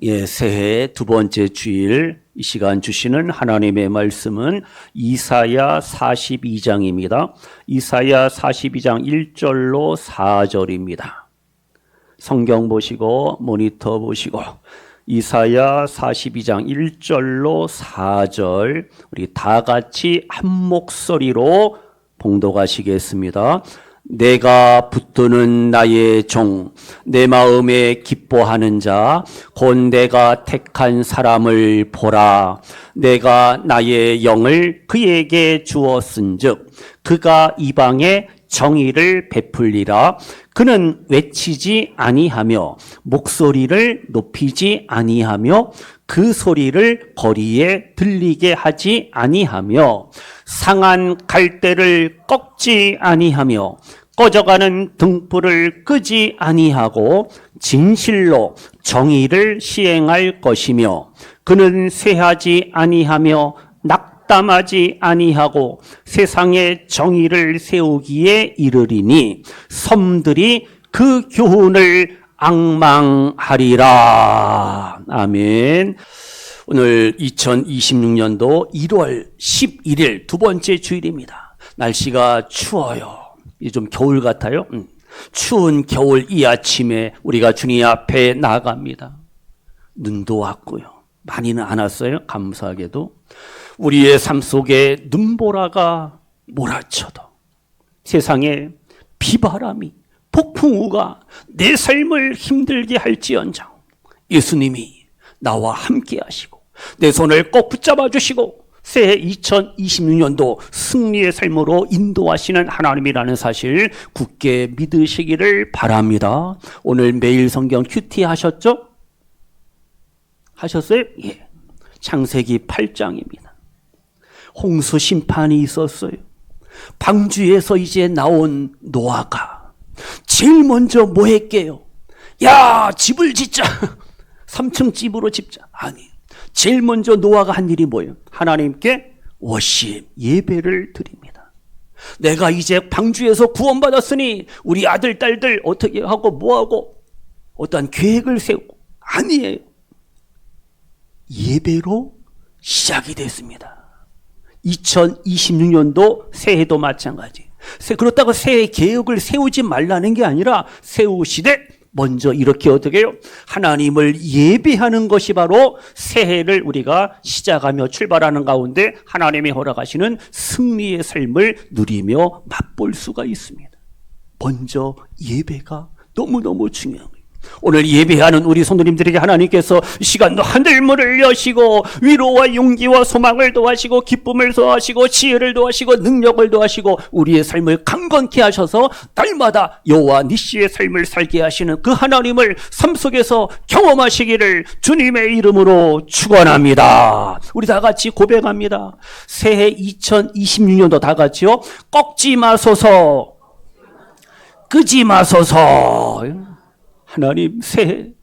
예, 새해 두 번째 주일 이 시간 주시는 하나님의 말씀은 이사야 42장입니다. 이사야 42장 1절로 4절입니다. 성경 보시고 모니터 보시고 이사야 42장 1절로 4절 우리 다 같이 한 목소리로 봉독하시겠습니다. 내가 붙드는 나의 종, 내 마음에 기뻐하는 자, 곧 내가 택한 사람을 보라. 내가 나의 영을 그에게 주었은즉 그가 이방에 정의를 베풀리라. 그는 외치지 아니하며 목소리를 높이지 아니하며 그 소리를 거리에 들리게 하지 아니하며 상한 갈대를 꺾지 아니하며 꺼져가는 등불을 끄지 아니하고 진실로 정의를 시행할 것이며 그는 쇠하지 아니하며 낙담하지 아니하고 세상에 정의를 세우기에 이르리니 섬들이 그 교훈을 앙망하리라. 아멘. 오늘 2026년도 1월 11일 두 번째 주일입니다. 날씨가 추워요. 좀 겨울 같아요. 추운 겨울 이 아침에 우리가 주님 앞에 나아갑니다. 눈도 왔고요. 많이는 안 왔어요. 감사하게도. 우리의 삶 속에 눈보라가 몰아쳐도 세상에 비바람이 폭풍우가 내 삶을 힘들게 할지언정 예수님이 나와 함께 하시고 내 손을 꼭 붙잡아 주시고 새해 2026년도 승리의 삶으로 인도하시는 하나님이라는 사실 굳게 믿으시기를 바랍니다. 오늘 매일 성경 큐티 하셨죠? 하셨어요? 예. 창세기 8장입니다. 홍수 심판이 있었어요. 방주에서 이제 나온 노아가 제일 먼저 뭐 했게요? 야, 집을 짓자. 3층 집으로 짓자. 아니, 제일 먼저 노아가 한 일이 뭐예요? 하나님께 워십, 예배를 드립니다. 내가 이제 방주에서 구원받았으니 우리 아들, 딸들 어떻게 하고 뭐하고 어떠한 계획을 세우고 아니에요. 예배로 시작이 됐습니다. 2026년도 새해도 마찬가지. 그렇다고 새해 계획을 세우지 말라는 게 아니라 세우시되 먼저 이렇게 어떻게 해요? 하나님을 예배하는 것이 바로 새해를 우리가 시작하며 출발하는 가운데 하나님이 허락하시는 승리의 삶을 누리며 맛볼 수가 있습니다. 먼저 예배가 너무너무 중요한 거예요. 오늘 예배하는 우리 성도님들에게 하나님께서 시간도 하늘문을 여시고 위로와 용기와 소망을 더하시고 기쁨을 더하시고 지혜를 더하시고 능력을 더하시고 우리의 삶을 강건케 하셔서 날마다 여호와 니시의 삶을 살게 하시는 그 하나님을 삶 속에서 경험하시기를 주님의 이름으로 축원합니다. 우리 다 같이 고백합니다. 새해 2026년도 다 같이요. 꺾지 마소서, 끄지 마소서. 하나님 새해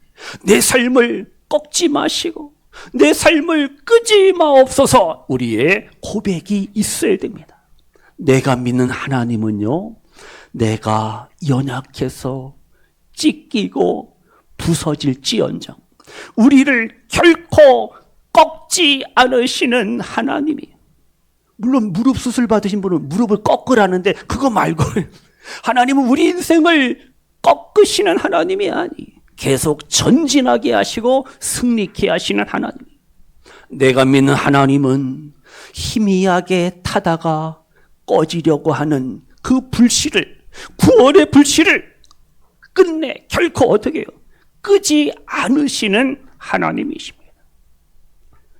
내 삶을 꺾지 마시고 내 삶을 끄지 마옵소서. 우리의 고백이 있어야 됩니다. 내가 믿는 하나님은요, 내가 연약해서 찢기고 부서질지언정 우리를 결코 꺾지 않으시는 하나님이에요. 물론 무릎 수술 받으신 분은 무릎을 꺾으라는데 그거 말고 하나님은 우리 인생을 꺾으시는 하나님이 아니 계속 전진하게 하시고 승리케 하시는 하나님. 내가 믿는 하나님은 희미하게 타다가 꺼지려고 하는 그 불씨를, 구원의 불씨를 끝내 결코 어떻게 해요? 끄지 않으시는 하나님이십니다.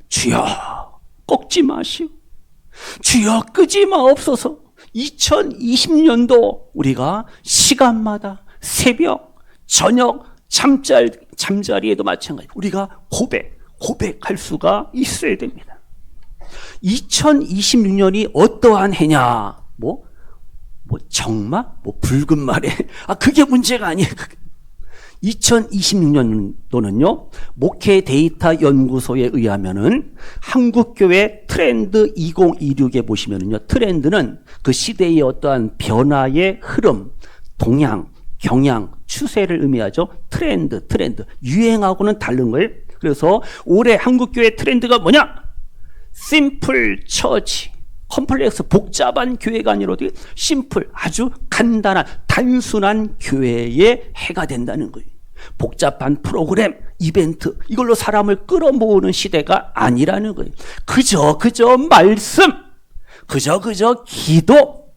주여 꺾지 마시고 주여 끄지 마옵소서. 2020년도 우리가 시간마다 새벽, 저녁, 잠자리에도 마찬가지. 우리가 고백할 수가 있어야 됩니다. 2026년이 어떠한 해냐? 정말? 붉은 말에. 그게 문제가 아니에요. 2026년도는요, 목회 데이터 연구소에 의하면은 한국교회 트렌드 2026에 보시면은요, 트렌드는 그 시대의 어떠한 변화의 흐름, 동향, 경향, 추세를 의미하죠. 트렌드. 유행하고는 다른 거예요. 그래서 올해 한국교회 트렌드가 뭐냐? 심플 처치. 컴플렉스, 복잡한 교회가 아니라 어떻게 심플, 아주 간단한, 단순한 교회의 해가 된다는 거예요. 복잡한 프로그램, 이벤트, 이걸로 사람을 끌어모으는 시대가 아니라는 거예요. 그저 말씀, 그저 기도,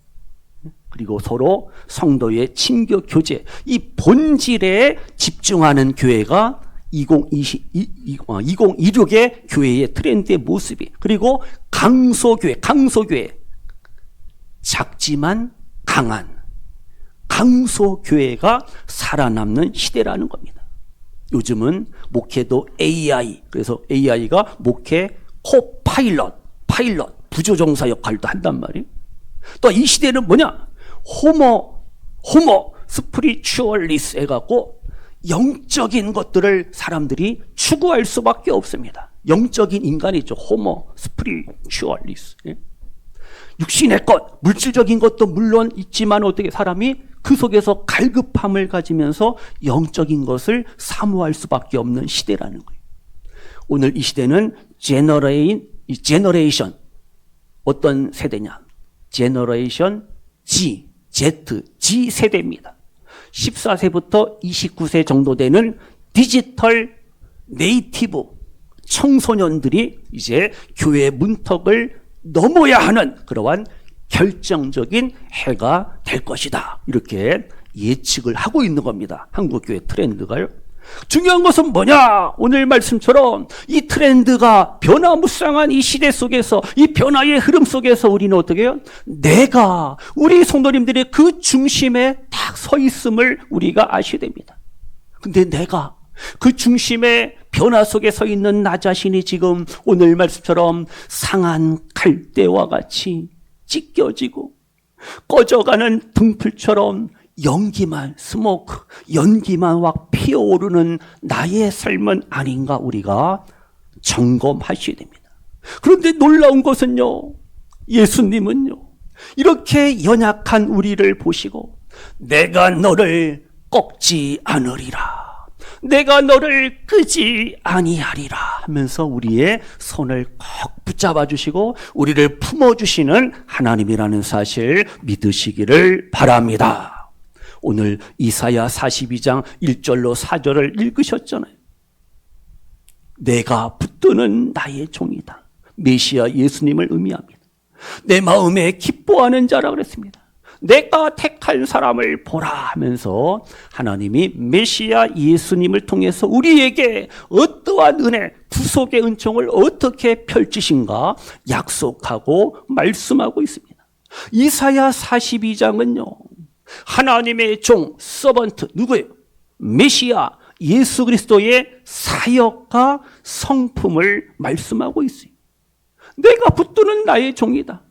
그리고 서로 성도의 친교 교제, 이 본질에 집중하는 교회가 2026의 교회의 트렌드의 모습이. 그리고 강소교회, 작지만 강한 강소교회가 살아남는 시대라는 겁니다. 요즘은 목회도 AI, 그래서 AI가 목회 코파일럿, 부조종사 역할도 한단 말이에요. 또 이 시대는 뭐냐? 호모 스피리추얼리스 해갖고 영적인 것들을 사람들이 추구할 수밖에 없습니다. 영적인 인간이죠. 호모 스피리추얼리스. 육신의 것, 물질적인 것도 물론 있지만 어떻게 사람이 그 속에서 갈급함을 가지면서 영적인 것을 사모할 수밖에 없는 시대라는 거예요. 오늘 이 시대는 제너레이션, 어떤 세대냐? 제너레이션 G 세대입니다. 14세부터 29세 정도 되는 디지털 네이티브 청소년들이 이제 교회의 문턱을 넘어야 하는 그러한 결정적인 해가 될 것이다. 이렇게 예측을 하고 있는 겁니다. 한국교회 트렌드가요. 중요한 것은 뭐냐? 오늘 말씀처럼 이 트렌드가 변화무쌍한 이 시대 속에서, 이 변화의 흐름 속에서 우리는 어떻게 해요? 우리 성도님들의 그 중심에 딱 서 있음을 우리가 아셔야 됩니다. 근데 내가 그 중심에 변화 속에 서 있는 나 자신이 지금 오늘 말씀처럼 상한 갈대와 같이 찢겨지고 꺼져가는 등불처럼 연기만 막 피어오르는 나의 삶은 아닌가 우리가 점검하셔야 됩니다. 그런데 놀라운 것은요, 예수님은요, 이렇게 연약한 우리를 보시고 내가 너를 꺾지 않으리라, 내가 너를 끄지 아니하리라 하면서 우리의 손을 꼭 붙잡아 주시고 우리를 품어주시는 하나님이라는 사실 믿으시기를 바랍니다. 오늘 이사야 42장 1절로 4절을 읽으셨잖아요. 내가 붙드는 나의 종이다. 메시아 예수님을 의미합니다. 내 마음에 기뻐하는 자라 그랬습니다. 내가 택한 사람을 보라 하면서 하나님이 메시아 예수님을 통해서 우리에게 어떠한 은혜, 구속의 은총을 어떻게 펼치신가 약속하고 말씀하고 있습니다. 이사야 42장은요, 하나님의 종, 서번트, 누구예요? 메시아 예수 그리스도의 사역과 성품을 말씀하고 있어요. 내가 붙드는 나의 종이다.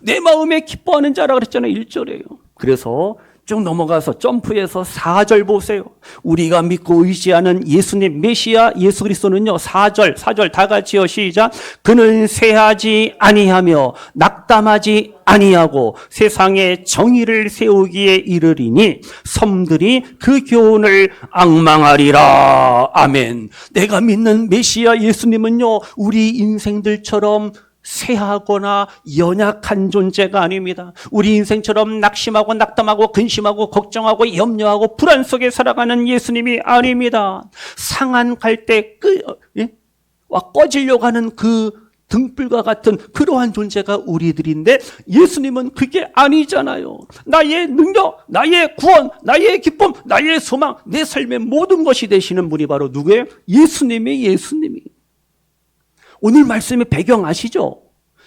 내 마음에 기뻐하는 자라 그랬잖아요. 1절에요. 그래서 쭉 넘어가서 점프해서 4절 보세요. 우리가 믿고 의지하는 예수님 메시아 예수 그리스도는요, 4절 다 같이요. 시작. 그는 쇠하지 아니하며 낙담하지 아니하고 세상에 정의를 세우기에 이르리니 섬들이 그 교훈을 앙망하리라. 아멘. 내가 믿는 메시아 예수님은요, 우리 인생들처럼 쇠하거나 연약한 존재가 아닙니다. 우리 인생처럼 낙심하고 낙담하고 근심하고 걱정하고 염려하고 불안 속에 살아가는 예수님이 아닙니다. 상한 갈대 꺼지려고 하는 그 등불과 같은 그러한 존재가 우리들인데 예수님은 그게 아니잖아요. 나의 능력, 나의 구원, 나의 기쁨, 나의 소망, 내 삶의 모든 것이 되시는 분이 바로 누구예요? 예수님이. 오늘 말씀의 배경 아시죠?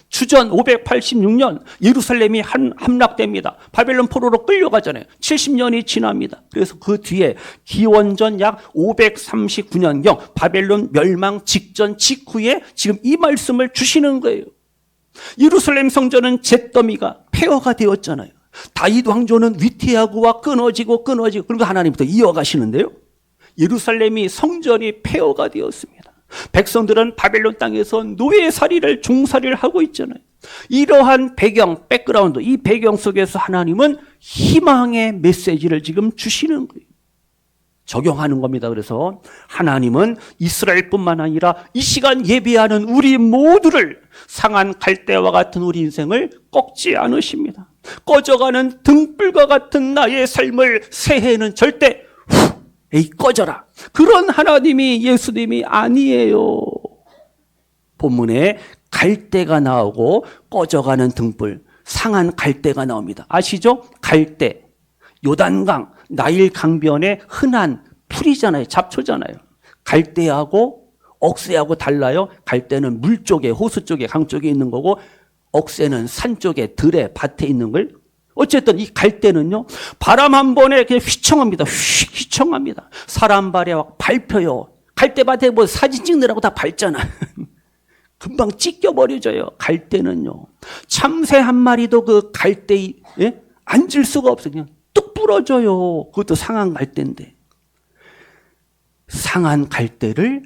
주전 586년 예루살렘이 함락됩니다. 바벨론 포로로 끌려가잖아요. 70년이 지납니다. 그래서 그 뒤에 기원전 약 539년경 바벨론 멸망 직후에 지금 이 말씀을 주시는 거예요. 예루살렘 성전은 잿더미가 폐허가 되었잖아요. 다윗 왕조는 위태하고와 끊어지고 그리고 하나님부터 이어가시는데요. 예루살렘이 성전이 폐허가 되었습니다. 백성들은 바벨론 땅에서 노예살이를 종살이를 하고 있잖아요. 이러한 백그라운드, 이 배경 속에서 하나님은 희망의 메시지를 지금 주시는 거예요. 적용하는 겁니다. 그래서 하나님은 이스라엘뿐만 아니라 이 시간 예배하는 우리 모두를 상한 갈대와 같은 우리 인생을 꺾지 않으십니다. 꺼져가는 등불과 같은 나의 삶을 새해에는 절대 에이 꺼져라, 그런 하나님이 예수님이 아니에요. 본문에 갈대가 나오고 꺼져가는 등불, 상한 갈대가 나옵니다. 아시죠? 갈대, 요단강, 나일 강변의 흔한 풀이잖아요. 잡초잖아요. 갈대하고 억새하고 달라요. 갈대는 물 쪽에, 호수 쪽에, 강 쪽에 있는 거고, 억새는 산 쪽에, 들에, 밭에 있는 걸. 어쨌든 이 갈대는요, 바람 한 번에 그냥 휘청합니다. 휘청합니다. 사람 발에 막 밟혀요. 갈대밭에 뭐 사진 찍느라고 다 밟잖아. 금방 찢겨버려져요. 갈대는요. 참새 한 마리도 그 갈대에 앉을 수가 없어요. 그냥 뚝 부러져요. 그것도 상한 갈대인데. 상한 갈대를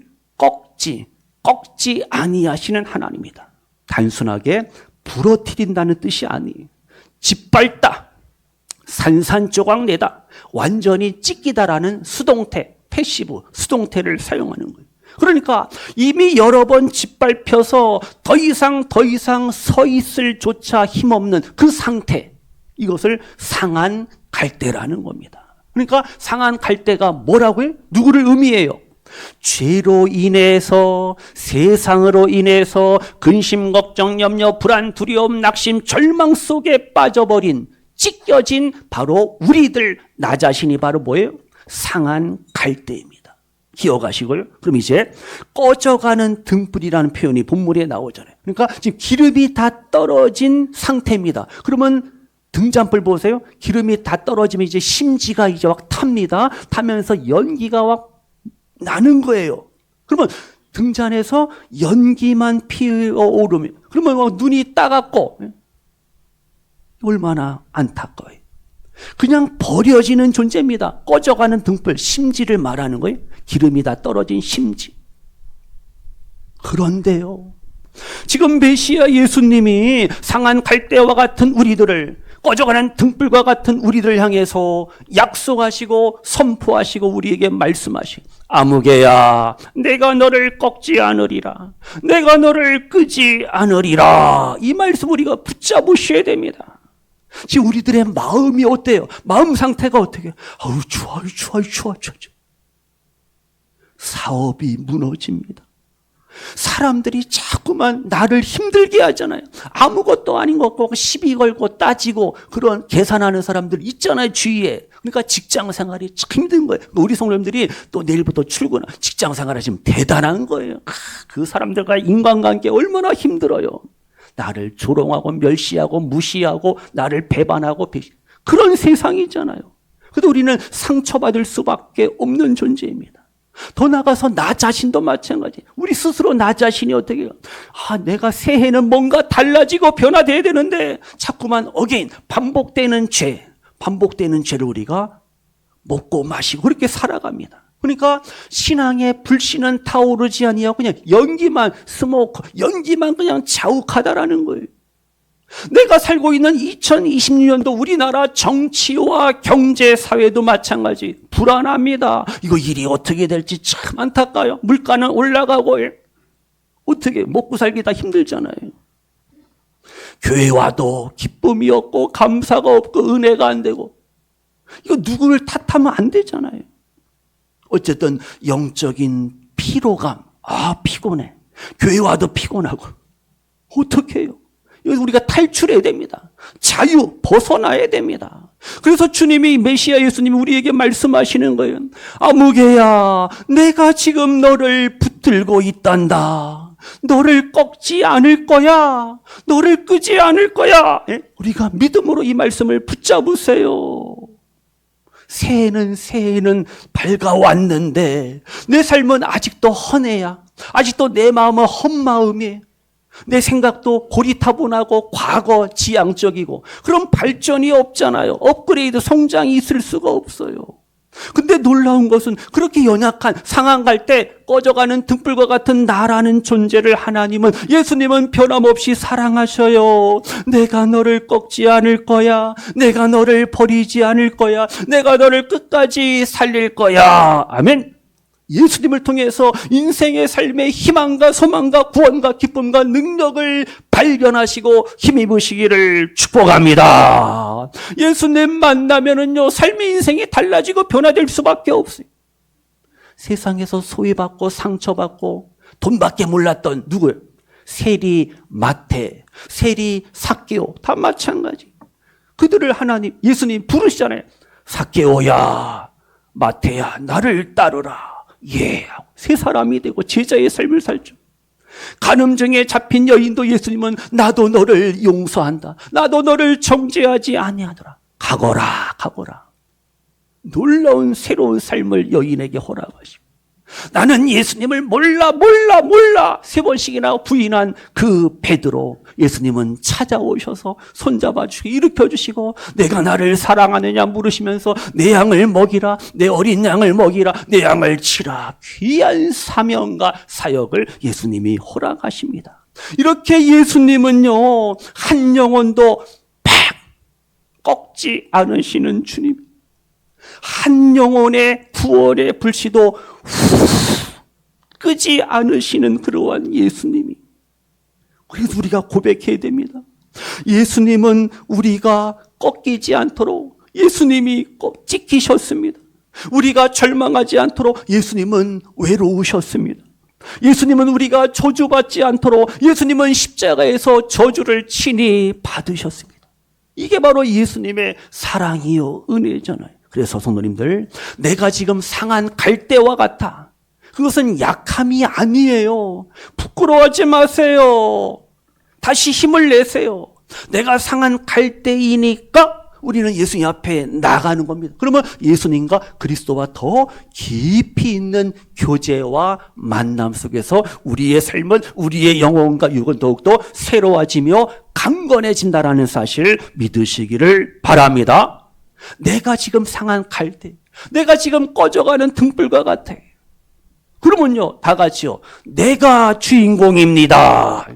꺾지 아니하시는 하나님이다. 단순하게 부러뜨린다는 뜻이 아니에요. 짓밟다, 산산조각 내다, 완전히 찢기다라는 수동태, 패시브, 수동태를 사용하는 거예요. 그러니까 이미 여러 번 짓밟혀서 더 이상 서 있을 조차 힘없는 그 상태, 이것을 상한 갈대라는 겁니다. 그러니까 상한 갈대가 뭐라고요? 누구를 의미해요? 죄로 인해서, 세상으로 인해서 근심, 걱정, 염려, 불안, 두려움, 낙심, 절망 속에 빠져버린, 찢겨진 바로 우리들, 나 자신이 바로 뭐예요? 상한 갈대입니다. 기억하시고요. 그럼 이제 꺼져가는 등불이라는 표현이 본문에 나오잖아요. 그러니까 지금 기름이 다 떨어진 상태입니다. 그러면 등잔불 보세요. 기름이 다 떨어지면 이제 심지가 이제 막 탑니다. 타면서 연기가 막 나는 거예요. 그러면 등잔에서 연기만 피어오르면, 그러면 막 눈이 따갑고, 얼마나 안타까워요. 그냥 버려지는 존재입니다. 꺼져가는 등불, 심지를 말하는 거예요. 기름이 다 떨어진 심지. 그런데요, 지금 메시아 예수님이 상한 갈대와 같은 우리들을, 꺼져가는 등불과 같은 우리들을 향해서 약속하시고 선포하시고 우리에게 말씀하시고, 아무개야, 내가 너를 꺾지 않으리라, 내가 너를 끄지 않으리라, 이 말씀 우리가 붙잡으셔야 됩니다. 지금 우리들의 마음이 어때요? 마음 상태가 어떻게? 아우 추워. 사업이 무너집니다. 사람들이 자꾸만 나를 힘들게 하잖아요. 아무것도 아닌 것 같고 시비 걸고 따지고 그런 계산하는 사람들 있잖아요, 주위에. 그러니까 직장 생활이 참 힘든 거예요. 우리 성도님들이 또 내일부터 출근, 직장 생활 하시면 대단한 거예요. 그 사람들과 인간관계 얼마나 힘들어요. 나를 조롱하고 멸시하고 무시하고 나를 배반하고 그런 세상이잖아요. 그래도 우리는 상처받을 수밖에 없는 존재입니다. 더 나아가서 나 자신도 마찬가지. 우리 스스로 나 자신이 어떻게 해요? 내가 새해는 뭔가 달라지고 변화돼야 되는데 자꾸만 반복되는 죄를 우리가 먹고 마시고 그렇게 살아갑니다. 그러니까 신앙의 불씨는 타오르지 아니하고 그냥 연기만 그냥 자욱하다라는 거예요. 내가 살고 있는 2026년도 우리나라 정치와 경제, 사회도 마찬가지. 불안합니다. 이거 일이 어떻게 될지 참 안타까워요. 물가는 올라가고 어떻게 먹고 살기 다 힘들잖아요. 교회 와도 기쁨이 없고 감사가 없고 은혜가 안 되고, 이거 누구를 탓하면 안 되잖아요. 어쨌든 영적인 피로감, 피곤해. 교회 와도 피곤하고 어떻게 해요? 우리가 탈출해야 됩니다. 자유, 벗어나야 됩니다. 그래서 주님이, 메시아 예수님이 우리에게 말씀하시는 거예요. 아무개야, 내가 지금 너를 붙들고 있단다. 너를 꺾지 않을 거야. 너를 끄지 않을 거야. 우리가 믿음으로 이 말씀을 붙잡으세요. 새해는 밝아왔는데 내 삶은 아직도 헌해야. 아직도 내 마음은 헛마음이에요. 내 생각도 고리타분하고 과거 지향적이고, 그럼 발전이 없잖아요. 업그레이드, 성장이 있을 수가 없어요. 근데 놀라운 것은 그렇게 연약한 상한 갈 때 꺼져가는 등불과 같은 나라는 존재를 예수님은 변함없이 사랑하셔요. 내가 너를 꺾지 않을 거야. 내가 너를 버리지 않을 거야. 내가 너를 끝까지 살릴 거야. 아멘. 예수님을 통해서 인생의 삶의 희망과 소망과 구원과 기쁨과 능력을 발견하시고 힘입으시기를 축복합니다. 예수님 만나면은요, 삶의 인생이 달라지고 변화될 수밖에 없어요. 세상에서 소외받고 상처받고 돈밖에 몰랐던 누구예요? 세리 마태, 세리 삭개오 다 마찬가지. 그들을 예수님 부르시잖아요. 삭개오야, 마태야, 나를 따르라. 예, 새 사람이 되고 제자의 삶을 살죠. 간음증에 잡힌 여인도 예수님은 나도 너를 용서한다. 나도 너를 정죄하지 아니하더라. 가거라. 놀라운 새로운 삶을 여인에게 허락하시고, 나는 예수님을 몰라 3번씩이나 부인한 그 베드로, 예수님은 찾아오셔서 손잡아 주시고 일으켜 주시고, 내가 나를 사랑하느냐 물으시면서 내 양을 먹이라, 내 어린 양을 먹이라, 내 양을 치라. 귀한 사명과 사역을 예수님이 허락하십니다. 이렇게 예수님은요, 한 영혼도 팍 꺾지 않으시는 주님, 한 영혼의 구원의 불씨도 끄지 않으시는 그러한 예수님이. 그래서 우리가 고백해야 됩니다. 예수님은 우리가 꺾이지 않도록 예수님이 꼭 지키셨습니다. 우리가 절망하지 않도록 예수님은 외로우셨습니다. 예수님은 우리가 저주받지 않도록 예수님은 십자가에서 저주를 친히 받으셨습니다. 이게 바로 예수님의 사랑이요 은혜잖아요. 그래서 성도님들, 내가 지금 상한 갈대와 같아. 그것은 약함이 아니에요. 부끄러워하지 마세요. 다시 힘을 내세요. 내가 상한 갈대이니까 우리는 예수님 앞에 나가는 겁니다. 그러면 예수님과 그리스도와 더 깊이 있는 교제와 만남 속에서 우리의 삶은, 우리의 영혼과 육은 더욱더 새로워지며 강건해진다라는 사실 믿으시기를 바랍니다. 내가 지금 상한 갈대, 내가 지금 꺼져가는 등불과 같아. 그러면요, 다 같이요, 내가 주인공입니다.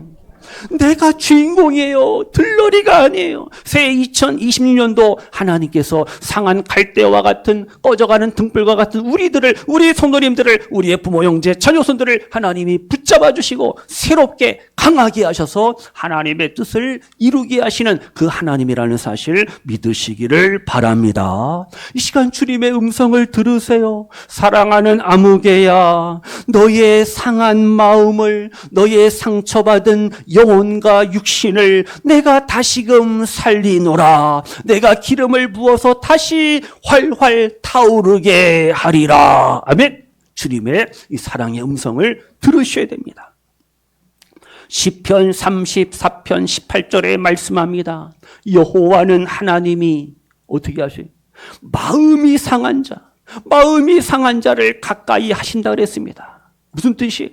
내가 주인공이에요. 들러리가 아니에요. 새 2026년도 하나님께서 상한 갈대와 같은, 꺼져가는 등불과 같은 우리 성도님들을, 우리의 부모, 형제, 자녀손들을 하나님이 붙잡아 주시고 새롭게 강하게 하셔서 하나님의 뜻을 이루게 하시는 그 하나님이라는 사실 믿으시기를 바랍니다. 이 시간 주님의 음성을 들으세요. 사랑하는 아무개야, 너의 상한 마음을, 너의 상처받은 영혼과 육신을 내가 다시금 살리노라. 내가 기름을 부어서 다시 활활 타오르게 하리라. 아멘. 주님의 이 사랑의 음성을 들으셔야 됩니다. 시편 34편 18절에 말씀합니다. 여호와는 하나님이 어떻게 하셔요? 마음이 상한 자를 가까이 하신다 그랬습니다. 무슨 뜻이에요?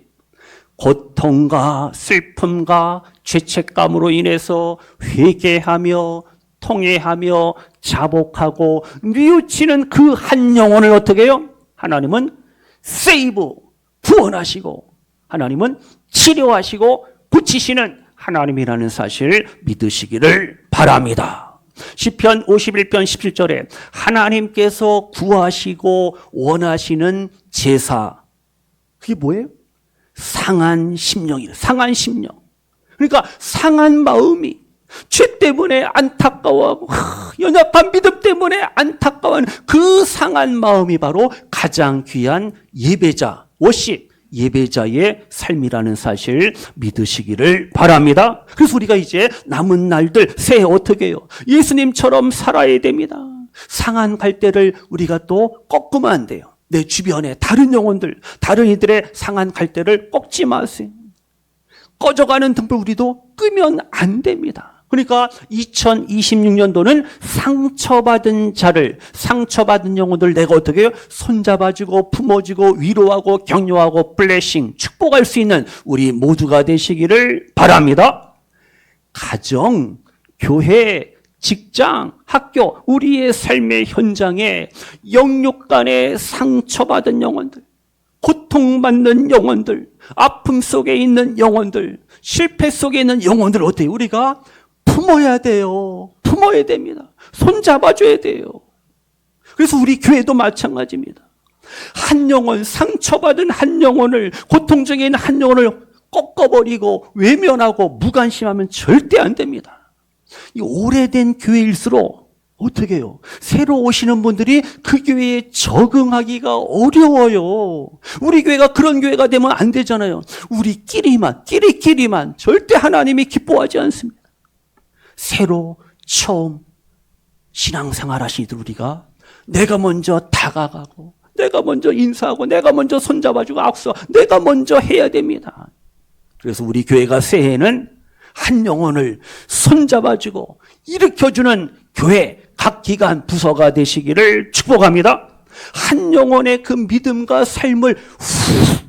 고통과 슬픔과 죄책감으로 인해서 회개하며 통회하며 자복하고 뉘우치는 그 한 영혼을 어떻게 해요? 하나님은 세이브, 구원하시고, 하나님은 치료하시고 고치시는 하나님이라는 사실 믿으시기를 바랍니다. 시편 51편 17절에 하나님께서 구하시고 원하시는 제사, 그게 뭐예요? 상한 심령이에요. 상한 심령. 그러니까 상한 마음이, 죄 때문에 안타까워하고 연약한 믿음 때문에 안타까워하는 그 상한 마음이 바로 가장 귀한 예배자, 워십, 예배자의 삶이라는 사실 믿으시기를 바랍니다. 그래서 우리가 이제 남은 날들 새해 어떻게 해요? 예수님처럼 살아야 됩니다. 상한 갈대를 우리가 또 꺾으면 안 돼요. 내 주변에 다른 영혼들, 다른 이들의 상한 갈대를 꺾지 마세요. 꺼져가는 등불 우리도 끄면 안 됩니다. 그러니까 2026년도는 상처받은 영혼들 내가 어떻게 해요? 손잡아주고 품어주고 위로하고 격려하고 블레싱, 축복할 수 있는 우리 모두가 되시기를 바랍니다. 가정, 교회, 직장, 학교, 우리의 삶의 현장에 영육간에 상처받은 영혼들, 고통받는 영혼들, 아픔 속에 있는 영혼들, 실패 속에 있는 영혼들 어때요? 우리가 품어야 돼요. 품어야 됩니다. 손잡아줘야 돼요. 그래서 우리 교회도 마찬가지입니다. 한 영혼, 상처받은 한 영혼을, 고통 중에 있는 한 영혼을 꺾어버리고 외면하고 무관심하면 절대 안 됩니다. 이 오래된 교회일수록 어떻게 해요? 새로 오시는 분들이 그 교회에 적응하기가 어려워요. 우리 교회가 그런 교회가 되면 안 되잖아요. 우리끼리만, 끼리끼리만 절대 하나님이 기뻐하지 않습니다. 새로 처음 신앙생활 하시던 우리가 내가 먼저 다가가고 내가 먼저 인사하고 내가 먼저 손잡아주고 악수하고 내가 먼저 해야 됩니다. 그래서 우리 교회가 새해에는 한 영혼을 손잡아주고 일으켜주는 교회 각 기관 부서가 되시기를 축복합니다. 한 영혼의 그 믿음과 삶을 후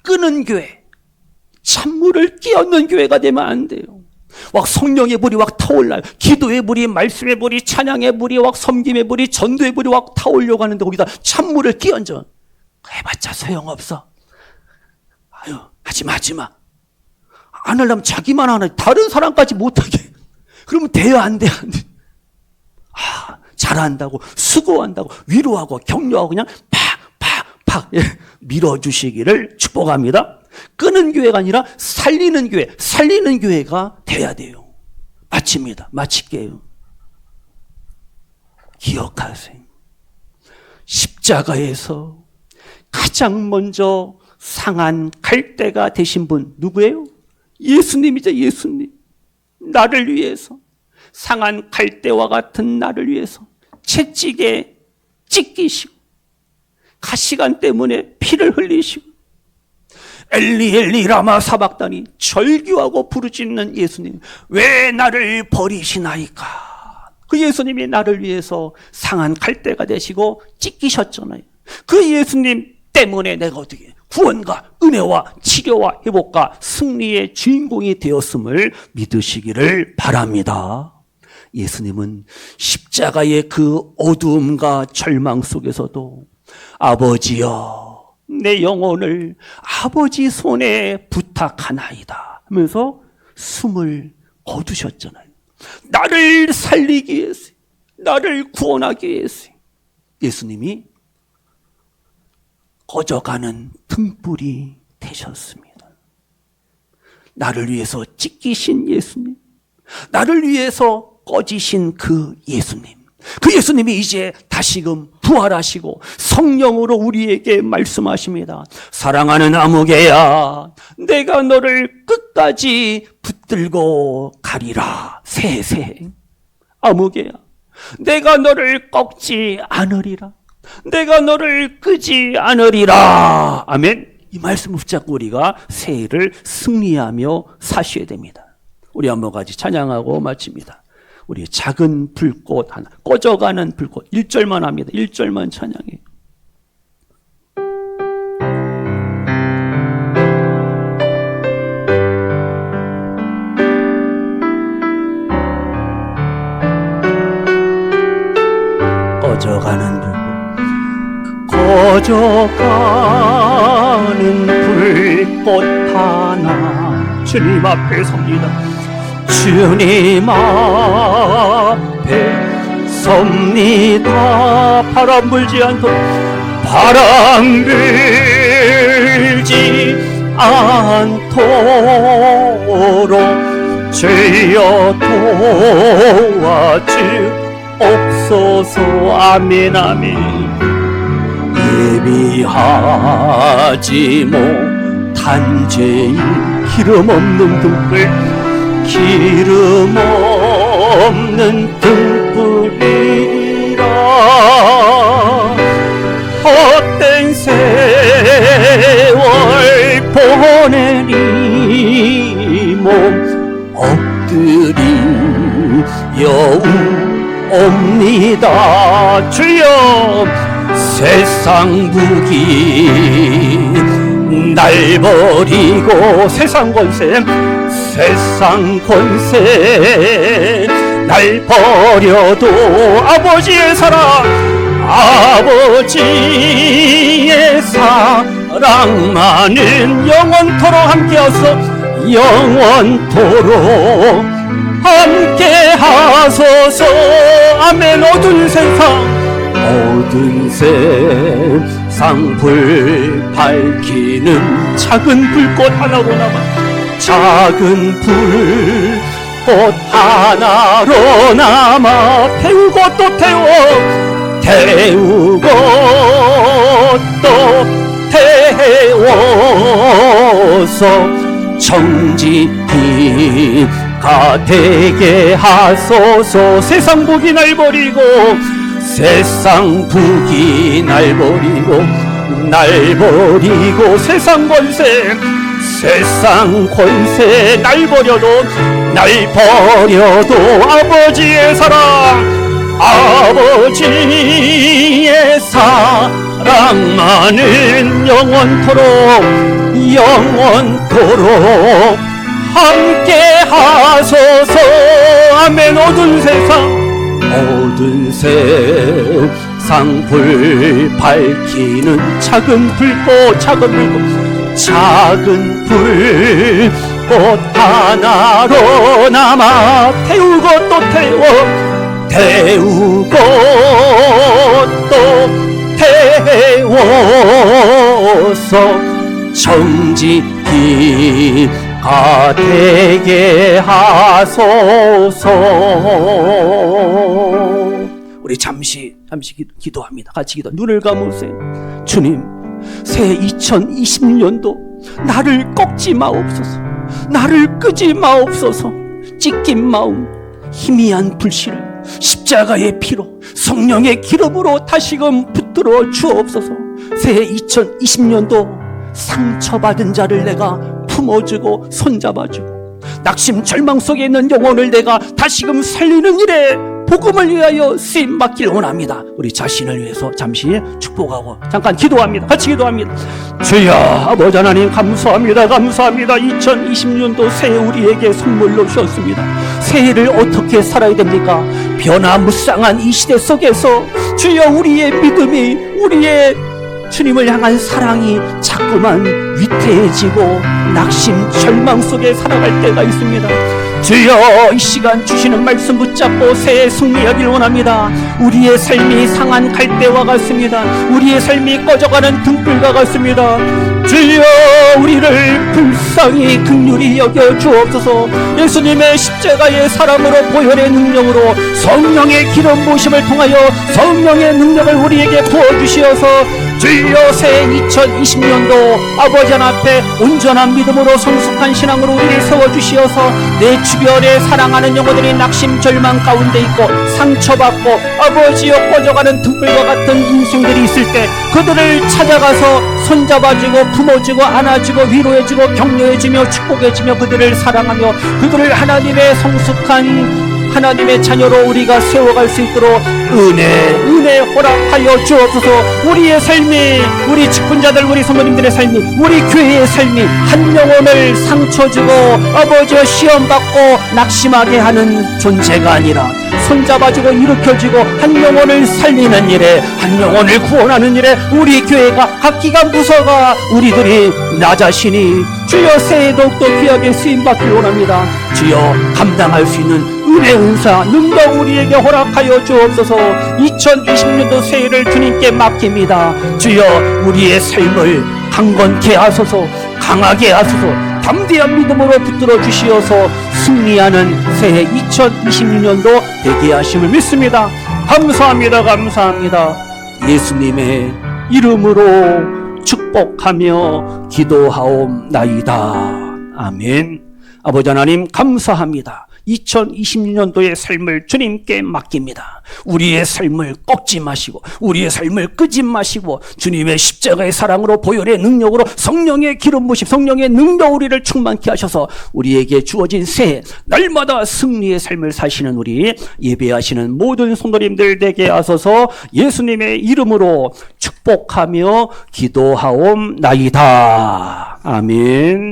끄는 교회, 찬물을 끼얹는 교회가 되면 안 돼요. 막 성령의 불이 막 타올라요. 기도의 불이, 말씀의 불이, 찬양의 불이, 막 섬김의 불이, 전도의 불이 막 타오려고 하는데 거기다 찬물을 끼얹어. 해봤자 소용없어. 아유, 하지마. 안 하려면 자기만 하나, 다른 사람까지 못하게. 그러면 돼요, 안 돼? 잘한다고, 수고한다고, 위로하고, 격려하고, 그냥 팍 밀어주시기를 축복합니다. 끄는 교회가 아니라 살리는 교회가 돼야 돼요. 마칠게요. 기억하세요. 십자가에서 가장 먼저 상한 갈대가 되신 분 누구예요? 예수님이죠. 예수님. 나를 위해서, 상한 갈대와 같은 나를 위해서 채찍에 찢기시고 가시관 때문에 피를 흘리시고 엘리 엘리 라마 사박다니 절규하고 부르짖는 예수님, 왜 나를 버리시나이까? 그 예수님이 나를 위해서 상한 갈대가 되시고 찢기셨잖아요. 그 예수님 때문에 내가 어떻게 구원과 은혜와 치료와 회복과 승리의 주인공이 되었음을 믿으시기를 바랍니다. 예수님은 십자가의 그 어두움과 절망 속에서도 아버지여 내 영혼을 아버지 손에 부탁하나이다 하면서 숨을 거두셨잖아요. 나를 살리기 위해서, 나를 구원하기 위해서 예수님이 꺼져가는 등불이 되셨습니다. 나를 위해서 찢기신 예수님, 나를 위해서 꺼지신 그 예수님, 그 예수님이 이제 다시금 부활하시고 성령으로 우리에게 말씀하십니다. 사랑하는 아무개야, 내가 너를 끝까지 붙들고 가리라. 새해 아무개야, 내가 너를 꺾지 않으리라. 내가 너를 끄지 않으리라. 아멘. 이 말씀을 붙잡고 우리가 새해를 승리하며 사셔야 됩니다. 우리 한번 같이 찬양하고 마칩니다. 우리 작은 불꽃 하나, 꺼져가는 불꽃 1절만 합니다. 1절만 찬양해요. 꺼져가는 불꽃, 꺼져가는 불꽃 하나, 주님 앞에 섭니다. 주님 앞에 섭니다. 바람 불지 않도록, 바람 불지 않도록 주여 도와주옵소서. 아멘 아멘. 예비하지 못한 죄인 기름 없는 등불, 기름 없는 등불이라 헛된 세월 보내니 몸 엎드리옵니다. 주여 세상 무기 날 버리고 세상 권세 세상 권세 날 버려도 아버지의 사랑, 아버지의 사랑만은 영원토록 함께하소. 영원토록 함께하소서. 아멘. 어두운 세상 불 밝히는 작은 불꽃 하나로 남아, 작은 불꽃 하나로 남아 태우고 또 태워, 태우고 또 태워서 청지기가 되게 하소서. 세상 북이 날 버리고, 세상 북이 날 버리고, 날 버리고, 세상 권세, 세상 권세 날 버려도, 날 버려도 아버지의 사랑, 아버지의 사랑만은 영원토록 함께 하소서. 아멘. 어두운 세상 불 밝히는 작은 불꽃, 작은 불꽃 하나로 남아 태우고 또 태우고 또 태워서 청지기가 되게 하소서. 우리 잠시 기도합니다. 같이 기도. 눈을 감으세요. 주님, 새 2020년도 나를 꺾지 마옵소서. 나를 끄지 마옵소서. 찢긴 마음, 희미한 불씨를 십자가의 피로, 성령의 기름으로 다시금 붙들어 주옵소서. 새 2020년도 상처받은 자를 내가 품어주고 손잡아주고, 낙심 절망 속에 있는 영혼을 내가 다시금 살리는 일에 복음을 위하여 쓰임 받길 원합니다. 우리 자신을 위해서 잠시 축복하고 잠깐 기도합니다. 같이 기도합니다. 주여, 아버지 하나님 감사합니다. 2020년도 새해 우리에게 선물로 주셨습니다. 새해를 어떻게 살아야 됩니까? 변화무쌍한 이 시대 속에서 주여, 우리의 믿음이, 우리의 주님을 향한 사랑이 자꾸만 위태해지고 낙심 절망 속에 살아갈 때가 있습니다. 주여, 이 시간 주시는 말씀 붙잡고 새해 승리하길 원합니다. 우리의 삶이 상한 갈대와 같습니다. 우리의 삶이 꺼져가는 등불과 같습니다. 주여, 우리를 불쌍히 긍휼히 여겨 주옵소서. 예수님의 십자가의 사랑으로, 보혈의 능력으로, 성령의 기름 부으심을 통하여 성령의 능력을 우리에게 부어주시어서 주여, 새 2020년도 아버지 앞에 온전한 믿음으로 성숙한 신앙으로 우리를 세워주시어서 내 주변에 사랑하는 영혼들이 낙심 절망 가운데 있고 상처받고 아버지여 꺼져가는 등불과 같은 인생들이 있을 때 그들을 찾아가서 손잡아주고 품어주고 안아주고 위로해주고 격려해주며 축복해주며 그들을 사랑하며 그들을 하나님의 성숙한 하나님의 자녀로 우리가 세워갈 수 있도록 은혜 허락하여 주옵소서. 우리의 삶이, 우리 직분자들, 우리 성도님들의 삶이, 우리 교회의 삶이 한 영혼을 상처주고 아버지와 시험받고 낙심하게 하는 존재가 아니라 손잡아주고 일으켜주고 한 영혼을 살리는 일에, 한 영혼을 구원하는 일에 우리 교회가 각기가 무서가 우리들이 나 자신이 주여 새해 더욱더 귀하게 쓰임받길 원합니다. 주여, 감당할 수 있는 은혜 은사 능력 우리에게 허락하여 주옵소서. 2020년도 새해를 주님께 맡깁니다. 주여, 우리의 삶을 강건케 하소서, 강하게 하소서, 담대한 믿음으로 붙들어 주시어서 승리하는 새해 2026년도 되게 하심을 믿습니다. 감사합니다. 예수님의 이름으로 축복하며 기도하옵나이다. 아멘. 아버지 하나님 감사합니다. 2026년도의 삶을 주님께 맡깁니다. 우리의 삶을 꺾지 마시고 우리의 삶을 끄지 마시고 주님의 십자가의 사랑으로 보혈의 능력으로 성령의 기름 부으심 성령의 능력 우리를 충만케 하셔서 우리에게 주어진 새해 날마다 승리의 삶을 사시는 우리 예배하시는 모든 성도님들 되게 하소서. 예수님의 이름으로 축복하며 기도하옵나이다. 아멘.